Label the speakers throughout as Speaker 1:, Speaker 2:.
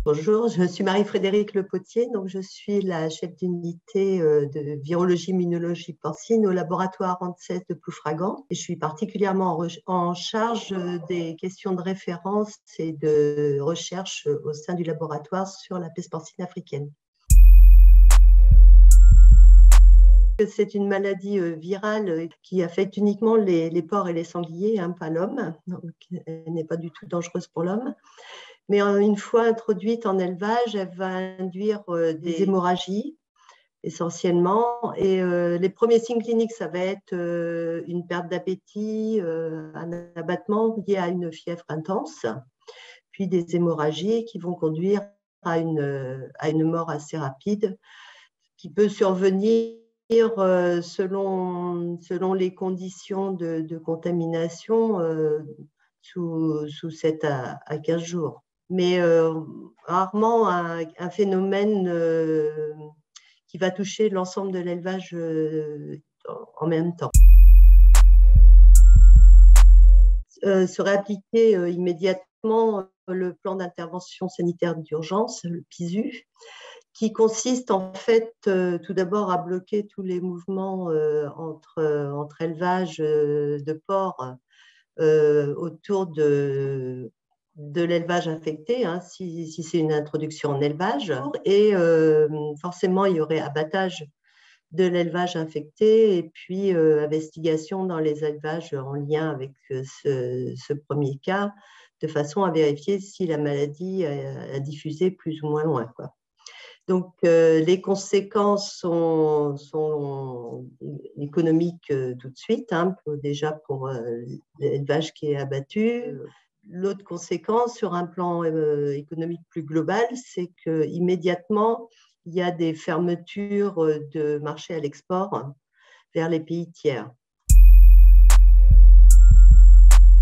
Speaker 1: Bonjour, je suis Marie-Frédérique Lepotier, donc je suis la chef d'unité de virologie immunologie porcine au laboratoire ANSES de Ploufragan et je suis particulièrement en charge des questions de référence et de recherche au sein du laboratoire sur la peste porcine africaine. C'est une maladie virale qui affecte uniquement les porcs et les sangliers, pas l'homme, donc elle n'est pas du tout dangereuse pour l'homme. Mais une fois introduite en élevage, elle va induire des hémorragies essentiellement. Et les premiers signes cliniques, ça va être une perte d'appétit, un abattement lié à une fièvre intense, puis des hémorragies qui vont conduire à une mort assez rapide qui peut survenir selon les conditions de contamination sous 7 à 15 jours. Mais rarement un phénomène qui va toucher l'ensemble de l'élevage en même temps. Serait appliqué immédiatement le plan d'intervention sanitaire d'urgence, le PISU, qui consiste en fait tout d'abord à bloquer tous les mouvements entre élevages de porcs autour de l'élevage infecté, si c'est une introduction en élevage. Et forcément, il y aurait abattage de l'élevage infecté et puis investigation dans les élevages en lien avec ce premier cas, de façon à vérifier si la maladie a diffusé plus ou moins loin, quoi. Donc, les conséquences sont économiques tout de suite, déjà pour l'élevage qui est abattu. L'autre conséquence sur un plan économique plus global, c'est qu'immédiatement, il y a des fermetures de marchés à l'export vers les pays tiers.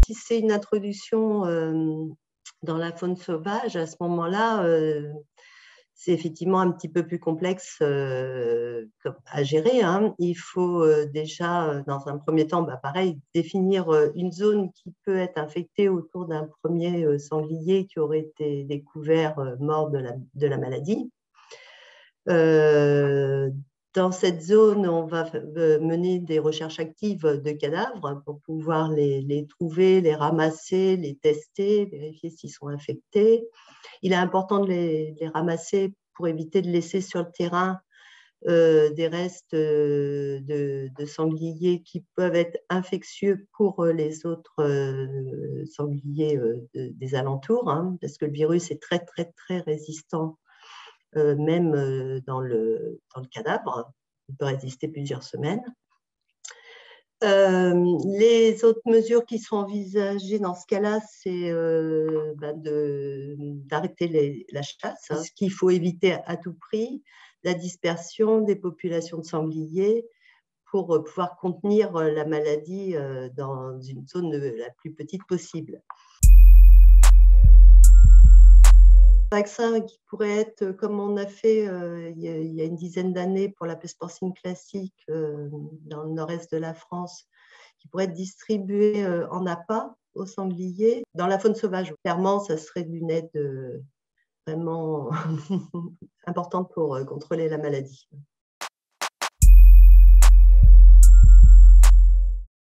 Speaker 1: Si c'est une introduction dans la faune sauvage, à ce moment-là, c'est effectivement un petit peu plus complexe à gérer. Il faut déjà, dans un premier temps, pareil, définir une zone qui peut être infectée autour d'un premier sanglier qui aurait été découvert mort de la maladie. Dans cette zone, on va mener des recherches actives de cadavres pour pouvoir les trouver, les ramasser, les tester, vérifier s'ils sont infectés. Il est important de les ramasser pour éviter de laisser sur le terrain des restes de sangliers qui peuvent être infectieux pour les autres sangliers des alentours, parce que le virus est très, très, très résistant, même dans le cadavre. Il peut résister plusieurs semaines. Les autres mesures qui sont envisagées dans ce cas-là, c'est d'arrêter la chasse. Ce qu'il faut éviter à tout prix, la dispersion des populations de sangliers pour pouvoir contenir la maladie dans une zone la plus petite possible. Un vaccin qui pourrait être, comme on a fait il y a une dizaine d'années pour la peste porcine classique dans le nord-est de la France, qui pourrait être distribué en appât aux sangliers. Dans la faune sauvage, clairement, ça serait d'une aide vraiment importante pour contrôler la maladie.